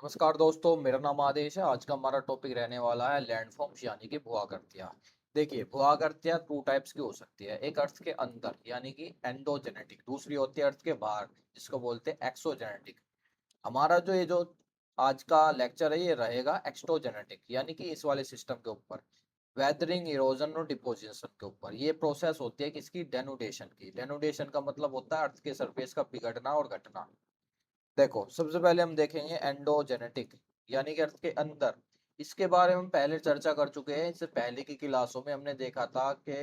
नमस्कार दोस्तों, मेरा नाम आदेश है। आज का हमारा टॉपिक रहने वाला है लैंडफॉर्म्स यानी कि भू-आकृतियाँ। देखिए, भू-आकृतियाँ 2 टाइप्स की हो सकती है। एक अर्थ के अंदर यानी कि एंडोजेनेटिक, दूसरी होती है अर्थ के बाहर जिसको बोलते हैं एक्सोजेनेटिक। हमारा जो आज का लेक्चर है ये रहेगा एक्सोजेनेटिक यानी कि इस वाले सिस्टम के ऊपर, वेदरिंग, इरोजन और डिपोजिशन के ऊपर। ये प्रोसेस होती है किसकी? डेनुडेशन की। डेनुडेशन का मतलब होता है अर्थ के सरफेस का बिगड़ना और घटना। देखो, सबसे पहले हम देखेंगे एंडोजेनेटिक यानी कि अर्थ के अंदर। इसके बारे में हम पहले चर्चा कर चुके हैं। इससे पहले की क्लासों में हमने देखा था कि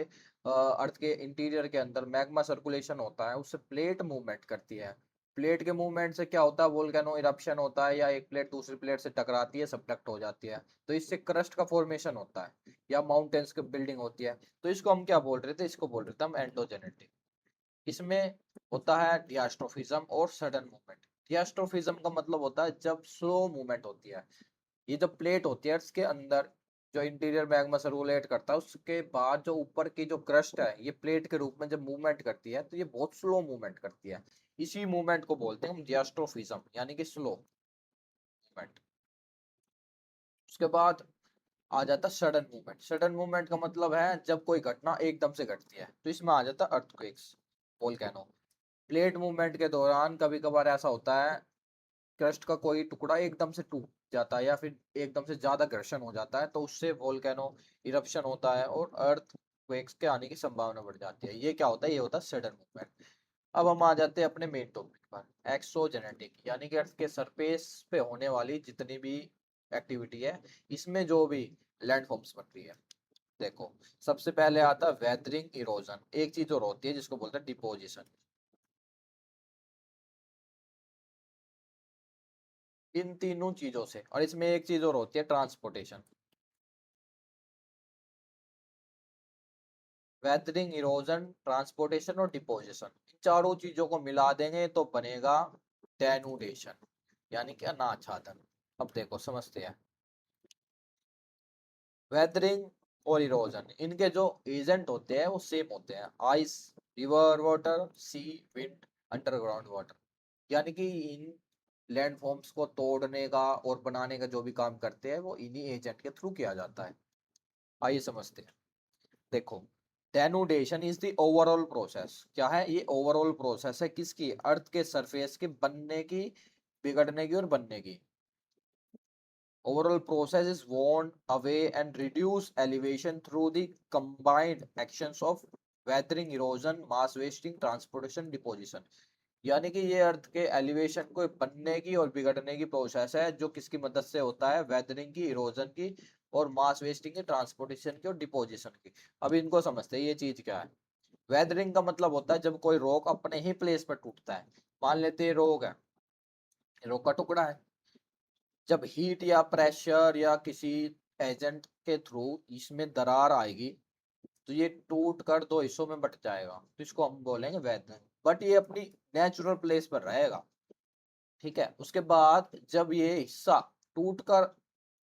अर्थ के इंटीरियर के अंदर मैग्मा सर्कुलेशन होता है, उससे प्लेट मूवमेंट करती है। प्लेट के मूवमेंट से क्या होता है? वोल्केनो इरप्शन होता है, या एक प्लेट दूसरी प्लेट से टकराती है, सबडक्ट हो जाती है, तो इससे क्रस्ट का फॉर्मेशन होता है या माउंटेन्स की बिल्डिंग होती है। तो इसको हम क्या बोल रहे थे? इसको बोल रहे थे हम एंडोजेनेटिक। इसमें होता है डियास्ट्रोफिज्म और सडन मूवमेंट। डियास्ट्रोफिज्म का मतलब होता है जब स्लो मूवमेंट होती है। ये जो प्लेट होती है इसके अंदर, जो इंटीरियर मैग्मा सर्कुलेट करता है, उसके बाद जो ऊपर की जो क्रस्ट है ये प्लेट के रूप में जब मूवमेंट करती है तो ये बहुत स्लो मूवमेंट करती है। इसी मूवमेंट को बोलते हैं हम डियास्ट्रोफिज्म यानी कि स्लो मूवमेंट। उसके बाद आ जाता है सडन मूवमेंट। सडन मूवमेंट का मतलब है जब कोई घटना एकदम से घटती है, तो इसमें आ जाता है अर्थक्वेक्स, वोल्केनो। प्लेट मूवमेंट के दौरान कभी कभार ऐसा होता है, क्रस्ट का कोई टुकड़ा एकदम से टूट जाता है या फिर एकदम से ज्यादा घर्षण हो जाता है, तो उससे वोल्केनो इरप्शन होता है और अर्थ क्वेक्स के आने की संभावना बढ़ जाती है। ये क्या होता है? ये होता है सडन मूवमेंट। अब हम आ जाते हैं अपने मेन टॉपिक पर, एक्सोजेनेटिक यानी कि अर्थ के सरफेस पे होने वाली जितनी भी एक्टिविटी है, इसमें जो भी लैंडफॉर्म्स बन रही है। देखो, सबसे पहले आता है वेदरिंग, इरोजन। एक चीज और होती है जिसको बोलते हैं डिपोजिशन। इन तीनों चीजों से, और इसमें एक चीज और होती है ट्रांसपोर्टेशन। वेदरिंग, इरोजन, ट्रांसपोर्टेशन और डिपोजिशन, इन चारों चीजों को मिला देंगे तो बनेगा डेनुडेशन यानी कि अनाच्छादन। अब देखो, समझते हैं। वेदरिंग और इरोजन, इनके जो एजेंट होते हैं वो सेम होते हैं। आइस, रिवर वाटर, सी, विंड, अंडरग्राउंड वाटर। यानी कि इन लैंडफॉर्म्स को तोड़ने का और बनाने का जो भी काम करते हैं वो इन्हीं एजेंट के थ्रू किया जाता है। आइए समझते हैं। देखो, denudation is the overall process. क्या है? ये ओवरऑल प्रोसेस है किसकी? अर्थ के सरफेस के बनने की, बिगड़ने की और बनने की। Overall process is worn away and reduce elevation through the combined actions of weathering, erosion, mass wasting, transportation, deposition। यानी कि ये अर्थ के एलिवेशन को बनने की और बिगड़ने की प्रोसेस है, जो किसकी मदद से होता है? वेदरिंग की, इरोजन की और मास वेस्टिंग की, ट्रांसपोर्टेशन की और डिपोजिशन की। अब इनको समझते हैं, ये चीज क्या है। वेदरिंग का मतलब होता है जब कोई रॉक अपने ही प्लेस पर टूटता है। मान लेते हैं रॉक है, रॉक का टुकड़ा है, जब हीट या प्रेशर या किसी एजेंट के थ्रू इसमें दरार आएगी तो ये टूट कर दो हिस्सों में बट जाएगा, तो इसको हम बोलेंगे वेदरिंग। बट ये अपनी नेचुरल प्लेस पर रहेगा। ठीक है, उसके बाद जब ये हिस्सा टूट कर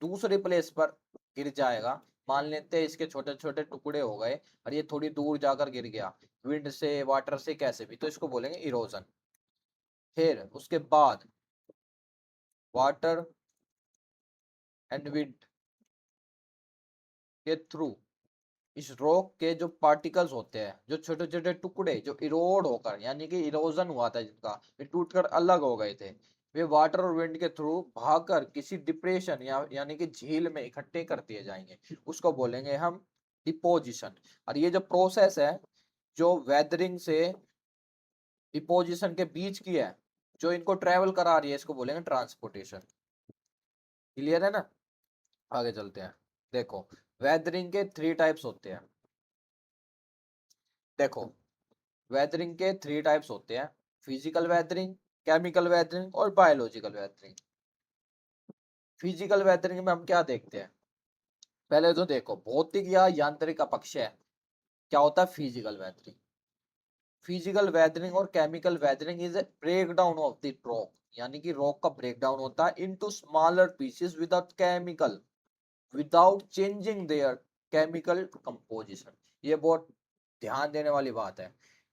दूसरी प्लेस पर गिर जाएगा, मान लेते हैं इसके छोटे छोटे टुकड़े हो गए और ये थोड़ी दूर जाकर गिर गया, विंड से, वाटर से, कैसे भी, तो इसको बोलेंगे इरोजन। फिर उसके बाद वाटर एंड विंड के थ्रू इस रॉक के जो पार्टिकल्स होते हैं, जो छोटे छोटे टुकड़े जो इरोड होकर यानी कि इरोजन हुआ था, जिनका ये टूटकर अलग हो गए थे, वे वाटर और विंड के थ्रू भागकर किसी डिप्रेशन या यानी कि झील में इकट्ठे कर दिए जाएंगे। उसको बोलेंगे हम डिपोजिशन। और ये जो प्रोसेस है, जो वेदरिंग से डिपोजिशन के बीच की है, जो इनको ट्रेवल करा रही है, इसको बोलेंगे ट्रांसपोर्टेशन। क्लियर है ना? आगे चलते हैं। देखो, वेदरिंग के 3 टाइप्स होते हैं। देखो, वेदरिंग के 3 टाइप्स होते हैं, फिजिकल वेदरिंग, केमिकल वेदरिंग और बायोलॉजिकल वेदरिंग। फिजिकल वेदरिंग में हम क्या देखते हैं? पहले तो देखो, भौतिक या यांत्रिक अपक्षय क्या होता है? Physical weathering. फिजिकल वेदरिंग और chemical weathering is a break down of the rock, यानी कि रॉक का ब्रेक डाउन होता है into smaller pieces without changing their chemical composition. ये बहुत ध्यान देने वाली बात है।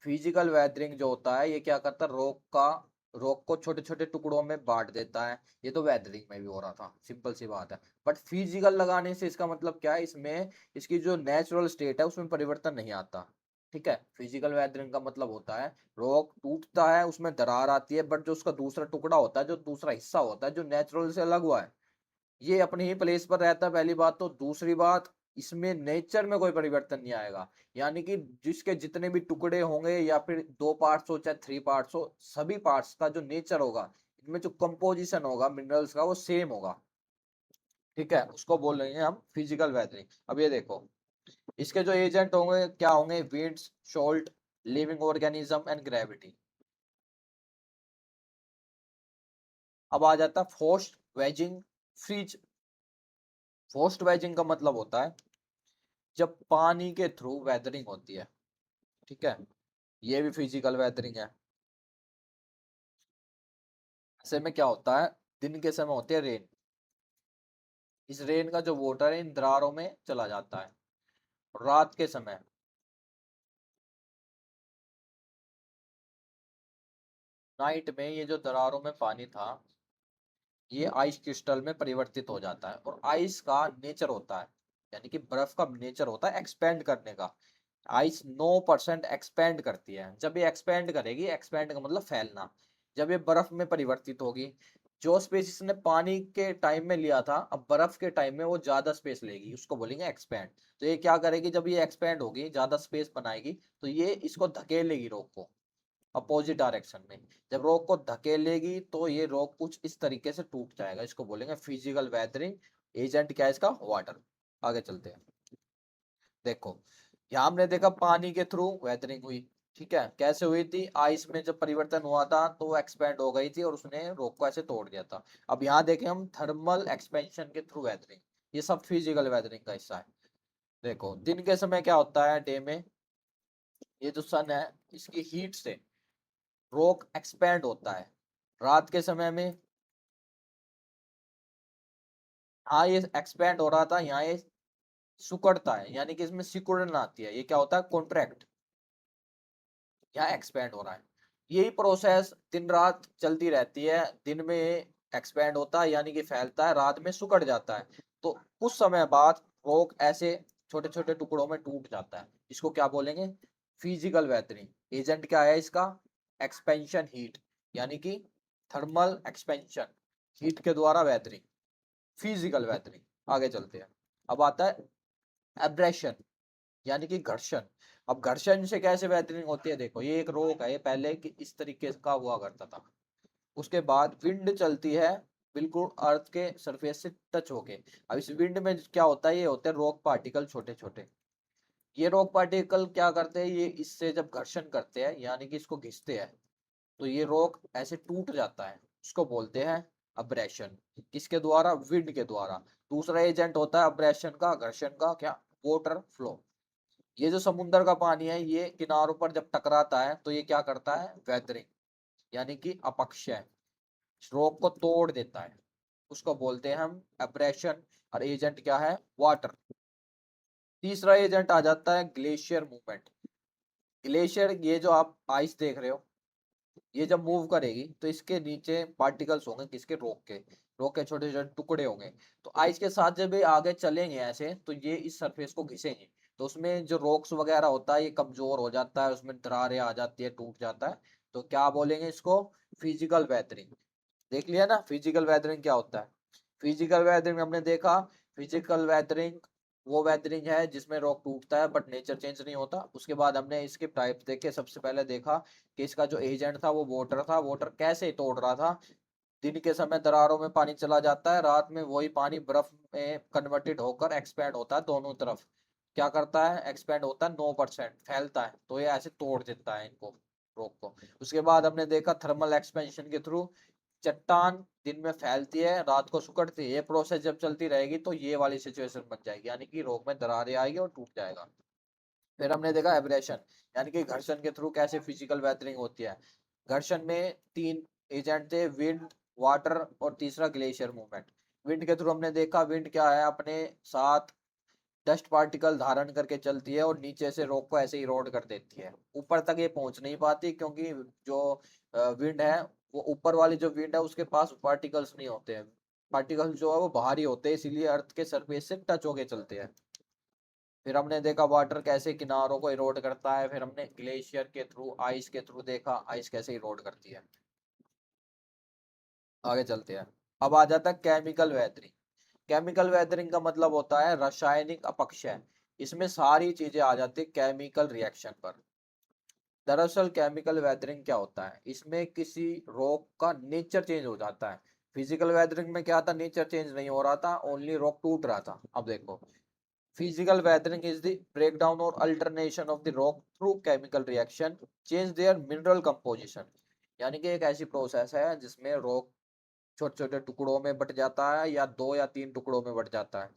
फिजिकल वेदरिंग जो होता है ये क्या करता है? रॉक का रॉक को छोटे छोटे टुकड़ों में बांट देता है। ये तो वेदरिंग में भी हो रहा था, सिंपल सी बात है। बट फिजिकल लगाने से इसका मतलब क्या है, इसमें इसकी जो नेचुरल स्टेट है उसमें परिवर्तन नहीं आता। ठीक है, फिजिकल वेदरिंग का मतलब होता है रॉक टूटता है, उसमें दरार आती है, बट जो उसका दूसरा टुकड़ा होता है, जो दूसरा हिस्सा होता है जो नेचुरल से अलग हुआ है, ये अपनी ही प्लेस पर रहता है, पहली बात। तो दूसरी बात, इसमें नेचर में कोई परिवर्तन नहीं आएगा। यानी कि जिसके जितने भी टुकड़े होंगे, या फिर 2 पार्ट्स हो चाहे 3 पार्ट्स हो, सभी पार्ट्स का जो नेचर होगा, इनमें जो कंपोजिशन होगा मिनरल्स का, वो सेम होगा। ठीक है, उसको बोल रहे हैं हम फिजिकल वेदरिंग। अब ये देखो, इसके जो एजेंट होंगे क्या होंगे, winds, salt, living organism and gravity. अब आ जाता है forced wedging, freeze. Forced wedging का मतलब होता है जब पानी के थ्रू वेदरिंग होती है। ठीक है, ये भी फिजिकल वेदरिंग है। ऐसे में क्या होता है, दिन के समय होती है रेन, इस रेन का जो वाटर है इन दरारों में चला जाता है। रात के समय नाइट में ये जो दरारों में पानी था, ये आइस क्रिस्टल में परिवर्तित हो जाता है। और आइस का नेचर होता है, यानी कि बर्फ का नेचर होता है एक्सपेंड करने का। आइस 9% एक्सपेंड करती है। जब ये एक्सपेंड करेगी, एक्सपेंड का मतलब फैलना, जब ये बर्फ में परिवर्तित होगी, जो स्पेस इसने पानी के टाइम में लिया था, अब बर्फ के टाइम में वो ज्यादा स्पेस लेगी, उसको बोलेंगे एक्सपेंड। तो ये क्या करेगी, जब ये एक्सपेंड होगी, ज्यादा स्पेस बनाएगी, तो ये इसको धकेलेगी रॉक को अपोजिट डायरेक्शन में। जब रॉक को धकेलेगी तो ये रॉक कुछ इस तरीके से टूट जाएगा, इसको बोलेंगे फिजिकल वेदरिंग। एजेंट क्या है इसका, वाटर। आगे चलते हैं। देखो, यहाँ हमने देखा पानी के थ्रू वेदरिंग हुई। ठीक है, कैसे हुई थी, आइस में जब परिवर्तन हुआ था तो वो एक्सपेंड हो गई थी और उसने रॉक को ऐसे तोड़ दिया था। अब यहाँ देखें हम थर्मल एक्सपेंशन के थ्रू वेदरिंग, ये सब फिजिकल वेदरिंग का हिस्सा है। देखो, दिन के समय क्या होता है, डे में ये जो सन है, इसकी हीट से रॉक एक्सपेंड होता है। रात के समय में, हाँ, ये एक्सपेंड हो रहा था, यहाँ ये सिकुड़ता है, यानी कि इसमें सिकुड़न आती है। ये क्या होता है, कॉन्ट्रैक्ट। यहाँ एक्सपेंड हो रहा है। यही प्रोसेस दिन रात चलती रहती है। दिन में एक्सपेंड होता है, यानी कि फैलता है, रात में सिकुड़ जाता है। तो कुछ समय बाद रॉक ऐसे छोटे छोटे टुकड़ों में टूट जाता है। इसको क्या बोलेंगे, फिजिकल वेदरिंग। एजेंट क्या है इसका, एक्सपेंशन हीट, यानी कि थर्मल एक्सपेंशन, हीट के द्वारा वेदरिंग, फिजिकल वेदरिंग। आगे चलते हैं। अब आता है एब्रेशन, यानी कि घर्षण। अब घर्षण से कैसे बेहतरीन होती है, देखो ये एक रोक है, ये पहले कि इस तरीके का हुआ करता था। उसके बाद विंड चलती है बिल्कुल अर्थ के सरफेस से टच होके। अब इस विंड में क्या होता है, ये होते हैं रॉक पार्टिकल छोटे छोटे। ये रॉक पार्टिकल क्या करते हैं, ये इससे जब घर्षण करते हैं, यानी कि इसको घिसते हैं, तो ये रॉक ऐसे टूट जाता है। उसको बोलते हैं अब्रेशन। किसके द्वारा, विंड के द्वारा। दूसरा एजेंट होता है अब्रेशन का, घर्षण का, क्या, वाटर फ्लो। ये जो समुद्र का पानी है, ये किनारों पर जब टकराता है तो ये क्या करता है, वेदरिंग, यानी कि अपक्षय, रॉक को तोड़ देता है। उसको बोलते हैं हम एब्रेशन। और एजेंट क्या है, वाटर। तीसरा एजेंट आ जाता है ग्लेशियर मूवमेंट। ग्लेशियर, ये जो आप आइस देख रहे हो, ये जब मूव करेगी तो इसके नीचे पार्टिकल्स होंगे, किसके, रॉक के छोटे छोटे टुकड़े होंगे। तो आइस के साथ जब ये आगे चलेंगे ऐसे, तो ये इस सरफेस को घिसेंगे। तो उसमें जो रॉक्स वगैरह होता है, ये कमजोर हो जाता है, उसमें दरारें आ जाती है, टूट जाता है। तो क्या बोलेंगे इसको, फिजिकल वेदरिंग। देख लिया ना फिजिकल वेदरिंग क्या होता है। फिजिकल वेदरिंग हमने देखा, फिजिकल वेदरिंग वो वेदरिंग है जिसमें रॉक टूटता है बट नेचर चेंज नहीं होता। उसके बाद हमने इसके टाइप्स देखे। सबसे पहले देखा कि इसका जो एजेंट था वो वाटर था। वाटर कैसे तोड़ रहा था, दिन के समय दरारों में पानी चला जाता है, रात में वही पानी बर्फ में कन्वर्टेड होकर एक्सपैंड होता है दोनों तरफ। क्या करता है, एक्सपैंड होता है, 9% फैलता है, तो ये ऐसे तोड़ देता है इनको, रॉक को। उसके बाद हमने देखा थर्मल एक्सपेंशन के थ्रू, चट्टान दिन में फैलती है, रात को सिकुड़ती है। ये प्रोसेस जब चलती रहेगी तो ये वाली सिचुएशन बन जाएगी, यानी कि रॉक में दरारें आएगी और टूट जाएगा। फिर हमने देखा एब्रेशन, यानी कि घर्षण के थ्रू कैसे फिजिकल वेदरिंग होती है। घर्षण में 3 एजेंट थे, विंड, वाटर और तीसरा ग्लेशियर मूवमेंट। विंड के थ्रू हमने देखा, विंड क्या है, अपने साथ डस्ट पार्टिकल धारण करके चलती है और नीचे से रॉक को ऐसे इरोड कर देती है। ऊपर तक ये पहुंच नहीं पाती, क्योंकि जो विंड है वो ऊपर वाली जो विंड है उसके पास पार्टिकल्स नहीं होते हैं, पार्टिकल्स जो है वो बाहर ही होते हैं, इसीलिए अर्थ के सरफेस से टच होके चलते हैं। फिर हमने देखा वाटर कैसे किनारों को इरोड करता है, फिर हमने ग्लेशियर के थ्रू, आइस के थ्रू देखा आइस कैसे इरोड करती है। आगे चलते हैं। अब आ जाता है केमिकल वेदरिंग। केमिकल वेदरिंग का मतलब होता है रासायनिक अपक्षय। इसमें सारी चीजें आ जाती है केमिकल रिएक्शन पर। दरअसल केमिकल वेदरिंग क्या होता है, इसमें किसी रॉक का नेचर चेंज हो जाता है। फिजिकल वेदरिंग में क्या था, नेचर चेंज नहीं हो रहा था, ओनली रॉक टूट रहा था। अब देखो, physical weathering is the breakdown और alternation of the rock through chemical reaction change their mineral composition. यानी कि एक ऐसी प्रोसेस है जिसमें रॉक छोटे छोटे टुकड़ों में बट जाता है या दो या तीन टुकड़ों में बट जाता है,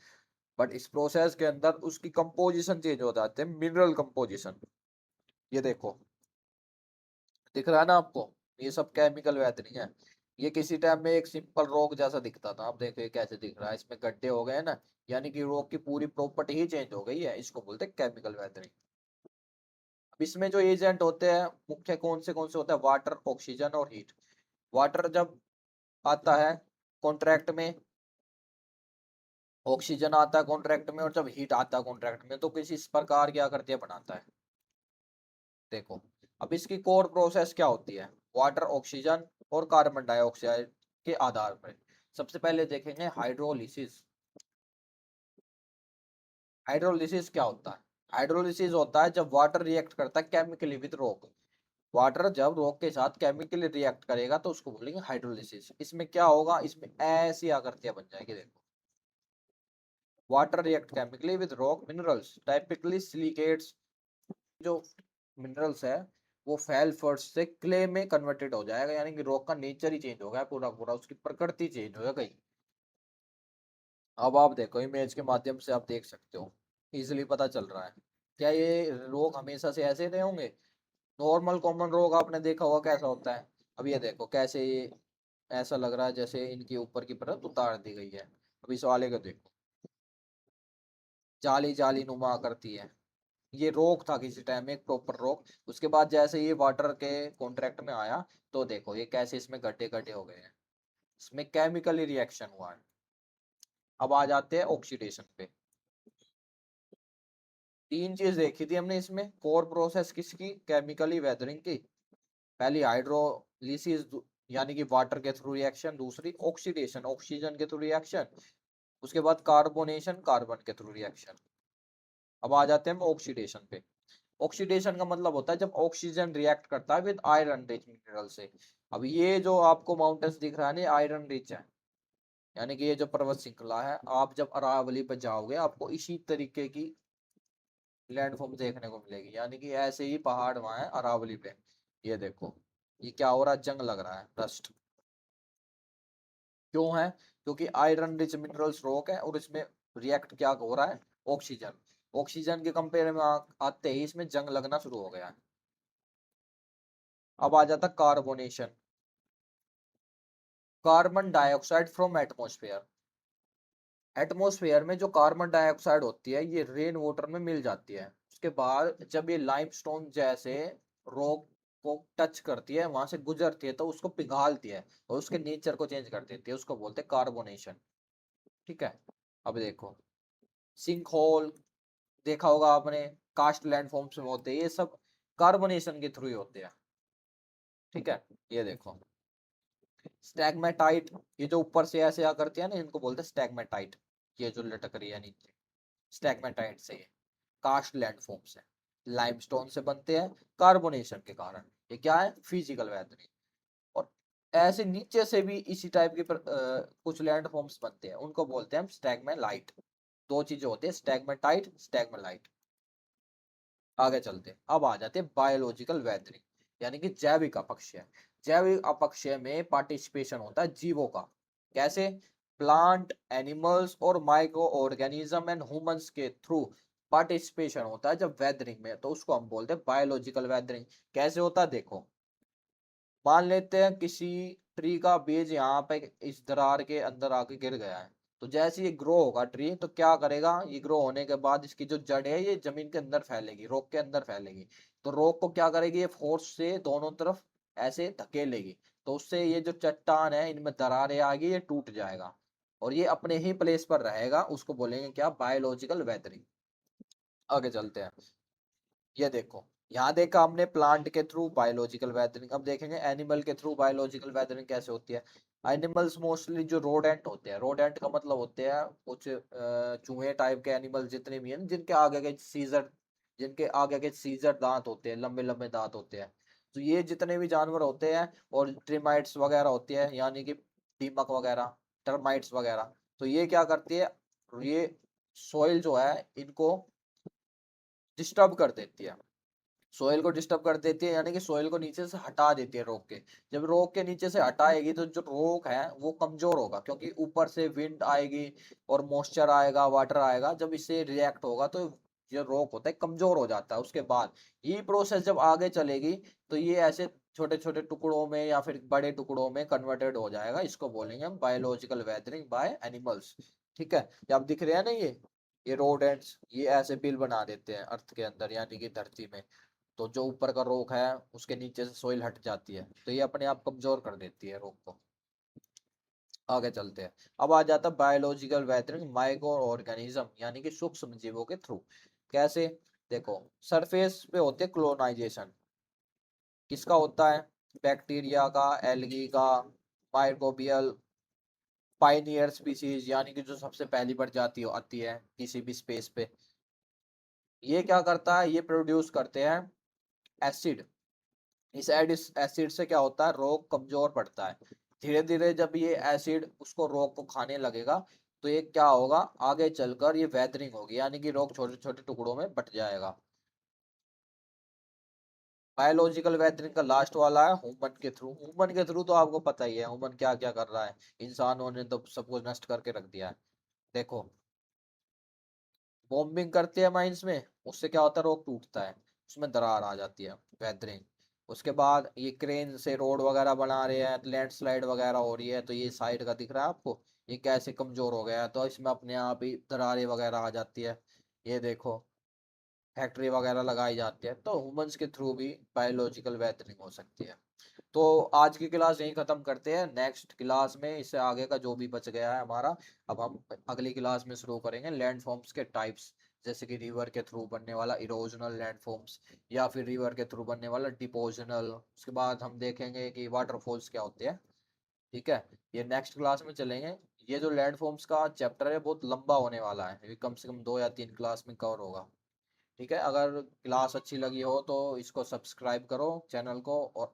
बट इस प्रोसेस के अंदर उसकी कंपोजिशन चेंज हो जाते हैं, मिनरल कंपोजिशन। ये देखो, दिख रहा है ना आपको, ये सब केमिकल वेदरिंग है। ये किसी टाइम में एक सिंपल रॉक जैसा दिखता था, अब देखो ये कैसे दिख रहा है, इसमें गड्ढे हो गए ना, यानी कि रॉक की पूरी प्रॉपर्टी ही चेंज हो गई है, इसको बोलते हैं केमिकल वेदरिंग। अब इसमें जो एजेंट होते हैं मुख्य कौन से होते हैं, वाटर, ऑक्सीजन और हीट। वाटर जब आता है कॉन्ट्रैक्ट में, ऑक्सीजन आता है कॉन्ट्रैक्ट में, और जब हीट आता है कॉन्ट्रैक्ट में, तो किसी इस प्रकार क्या करती है, बनाता है। देखो, अब इसकी कोर प्रोसेस क्या होती है, वाटर, ऑक्सीजन और कार्बन डाइऑक्साइड के आधार पर। सबसे पहले देखेंगे हाइड्रोलिसिस। हाइड्रोलिसिस क्या होता है, हाइड्रोलिसिस होता है जब वाटर रिएक्ट करता है केमिकली विद रॉक। वाटर जब रॉक के साथ केमिकली रिएक्ट करेगा तो उसको बोलेंगे हाइड्रोलिसिस। इसमें क्या होगा, इसमें ऐसी आकृतियां बन जाएगी, देखो। Water react chemically with rock minerals, typically silicates. जो मिनरल्स है वो फेल फर्स्ट से क्ले में कन्वर्टेड हो जाएगा, यानी कि रॉक का नेचर ही चेंज हो गया पूरा पूरा, उसकी प्रकृति चेंज हो गई। अब आप देखो, इमेज के माध्यम से आप देख सकते हो, इजिली पता चल रहा है। क्या ये रोग हमेशा से ऐसे रहे होंगे, नॉर्मल कॉमन रोग आपने देखा होगा कैसा होता है। अब ये देखो कैसे ये ऐसा लग रहा है जैसे इनके ऊपर की परत उतार दी गई है। अब इस वाले को देखो, जाली जाली नुमा करती है, ये रोग था किसी टाइम में, एक प्रॉपर रोग। उसके बाद जैसे ये वाटर के कॉन्ट्रैक्ट में आया, तो देखो ये कैसे इसमें गड्ढे गड्ढे हो गए हैं, इसमें केमिकली रिएक्शन हुआ है। अब आ जाते हैं ऑक्सीडेशन पे। तीन चीज देखी थी हमने इसमें, कोर प्रोसेस किसकी, केमिकली वेदरिंग की। पहली हाइड्रोलिसिस, यानी कि वाटर के थ्रू रिएक्शन। दूसरी ऑक्सीडेशन, ऑक्सीजन के थ्रू रिएक्शन। उसके बाद कार्बोनेशन, कार्बन के थ्रू रिएक्शन। अब आ जाते हैं हम ऑक्सीडेशन पे। ऑक्सीडेशन का मतलब होता है जब ऑक्सीजन रिएक्ट करता है विद आयरन रिच मिनरल से। अब ये जो आपको माउंटेन्स दिख रहा है ना, आयरन रिच है, यानी कि ये जो पर्वत श्रृंखला है, आप जब अरावली पर जाओगे आपको इसी तरीके की लैंडफॉर्म देखने को मिलेगी, यानी कि ऐसे ही पहाड़ वहां है अरावली पे। ये देखो, ये क्या हो रहा है, जंग लग रहा है, रस्ट। क्यों है, क्योंकि आयरन रिच मिनरल्स रॉक है और इसमें रिएक्ट क्या हो रहा है, ऑक्सीजन। ऑक्सीजन के कंपेयर में आते ही इसमें जंग लगना शुरू हो गया है। अब आ जाता carbonation, carbon dioxide from atmosphere. Atmosphere में जो कार्बन डाइऑक्साइड होती है ये रेन वाटर में मिल जाती है। उसके बाद जब ये लाइमस्टोन जैसे रॉक को टच करती है, वहां से गुजरती है, तो उसको पिघालती है और उसके नेचर को चेंज कर देती है, उसको बोलते हैं कार्बोनेशन। ठीक है। अब देखो, सिंक होल देखा होगा आपने, कास्ट लैंडफॉर्म्स में होते हैं, ये सब कार्बोनेशन के थ्रू ही होते हैं। ठीक है। ये देखो स्टैग्मेटाइट, ये जो ऊपर से ऐसे आ करती है ना, इनको बोलते हैं स्टैग्मेटाइट। ये जो लटक रही है नीचे, स्टैग्मेटाइट से ये कास्ट लैंडफॉर्म्स है, लाइमस्टोन से बनते हैं कार्बोनेशन के कारण। ये क्या है, फिजिकल वेदरिंग। और ऐसे नीचे से भी इसी टाइप के कुछ लैंडफॉर्म्स बनते हैं, उनको बोलते हैं हम स्टैग्मेलाइट। दो चीजें होती है, स्टैग्मेटाइट, स्टैग्मेलाइट। आगे चलते हैं। अब आ जाते हैं बायोलॉजिकल वेदरिंग, यानी कि जैविक अपक्षय। जैविक अपक्षय में पार्टिसिपेशन होता है जीवों का। कैसे, प्लांट, एनिमल्स और माइक्रो ऑर्गेनिज्म एंड ह्यूमंस के थ्रू पार्टिसिपेशन होता है जब वेदरिंग में, तो उसको हम बोलते हैं बायोलॉजिकल वेदरिंग। कैसे होता है, देखो, मान लेते हैं किसी ट्री का बीज यहाँ पे इस दरार के अंदर आके गिर गया है, तो जैसे ये ग्रो होगा ट्री, तो क्या करेगा, ये ग्रो होने के बाद इसकी जो जड़ है ये जमीन के अंदर फैलेगी, रॉक के अंदर फैलेगी। तो रॉक को क्या करेगी, ये फोर्स से दोनों तरफ ऐसे धकेलेगी, तो उससे ये जो चट्टान है इनमें दरारें आ गई, ये टूट जाएगा और ये अपने ही प्लेस पर रहेगा, उसको बोलेंगे क्या, बायोलॉजिकल वेदरिंग। आगे चलते हैं। ये देखो, यहाँ देखा हमने प्लांट के थ्रू बायोलॉजिकल वेदरिंग, अब देखेंगे एनिमल के थ्रू बायोलॉजिकल वेदरिंग कैसे होती है। एनिमल्स मोस्टली जो रोडेंट होते हैं, रोडेंट का मतलब होते हैं कुछ चूहे टाइप के एनिमल जितने भी हैं जिनके आगे के सीजर दांत होते हैं, लंबे लंबे दांत होते हैं। तो ये जितने भी जानवर होते हैं, और ट्रिमाइट्स वगैरह होती है, यानी कि दीमक वगैरह, टर्माइट्स वगैरह, तो ये क्या करती है, ये सॉइल जो है इनको डिस्टर्ब कर देती है, सोयल को डिस्टर्ब कर देती है, यानी कि सोयल को नीचे से हटा देती है रोक के। जब रोक के नीचे से हटाएगी तो जो रोक है वो कमजोर होगा, क्योंकि ऊपर से विंड आएगी और मॉइस्चर आएगा, वाटर आएगा, जब इससे रिएक्ट होगा तो जो रोक होता है कमजोर हो जाता है। उसके बाद ये प्रोसेस जब आगे चलेगी तो ये ऐसे छोटे छोटे टुकड़ों में या फिर बड़े टुकड़ों में कन्वर्टेड हो जाएगा, इसको बोलेंगे हम बायोलॉजिकल वेदरिंग बाय एनिमल्स। ठीक है, ये आप दिख रहे हैं ना, ये रोडेंट्स ये ऐसे बिल बना देते हैं अर्थ के अंदर, यानी कि धरती में। तो जो ऊपर का रोक है उसके नीचे से सोइल हट जाती है, तो ये अपने आप कमजोर कर देती है रोक को। आगे चलते हैं। अब आ जाता है बायोलॉजिकल वेदरिंग माइक्रो ऑर्गेनिज्म, यानी कि सूक्ष्म जीवों के थ्रू। कैसे, देखो, सरफेस पे होते हैं क्लोनाइजेशन, किसका होता है, बैक्टीरिया का, एल्गी का, माइक्रोबियल, पाइनियर स्पीसीज, यानी कि जो सबसे पहली प्रजाति आती है किसी भी स्पेस पे। ये क्या करता है, ये प्रोड्यूस करते हैं एसिड। इस एसिड से क्या होता है, रोग कमजोर पड़ता है। धीरे धीरे जब ये एसिड उसको रोग को खाने लगेगा तो ये क्या होगा, आगे चलकर ये वेदरिंग होगी, यानी कि रोग छोटे छोटे टुकड़ों में बट जाएगा। बायोलॉजिकल वेदरिंग का लास्ट वाला है ह्यूमन के थ्रू। ह्यूमन के थ्रू तो आपको पता ही है ह्यूमन क्या क्या कर रहा है, इंसानों ने तो सब कुछ नष्ट करके रख दिया है। देखो, बॉम्बिंग करते हैं माइंस में, उससे क्या होता है, रोड टूटता है, उसमें दरार आ जाती है, वेदरिंग। उसके बाद ये क्रेन से रोड वगैरह बना रहे हैं, लैंडस्लाइड वगैरह हो रही है, तो ये साइड का दिख रहा है आपको, ये कैसे कमजोर हो गया है, तो इसमें अपने आप ही दरारें वगैरह आ जाती है। ये देखो, फैक्ट्री वगैरह लगाई जाती है, तो ह्यूमंस के थ्रू भी बायोलॉजिकल वेदरिंग हो सकती है। तो आज की क्लास यहीं खत्म करते हैं, नेक्स्ट क्लास में इससे आगे का जो भी बच गया है हमारा, अब हम अगली क्लास में शुरू करेंगे लैंड फॉर्म्स के टाइप्स, जैसे कि रिवर के थ्रू बनने वाला इरोजनल लैंड फॉर्म्स, या फिर रिवर के थ्रू बनने वाला डिपोजनल। उसके बाद हम देखेंगे कि वाटरफॉल्स क्या होते हैं। ठीक है, ये नेक्स्ट क्लास में चलेंगे। ये जो लैंड फॉर्म्स का चैप्टर है बहुत लंबा होने वाला है, ये कम से कम 2 या 3 क्लास में कवर होगा। ठीक है, अगर क्लास अच्छी लगी हो तो इसको सब्सक्राइब करो चैनल को, और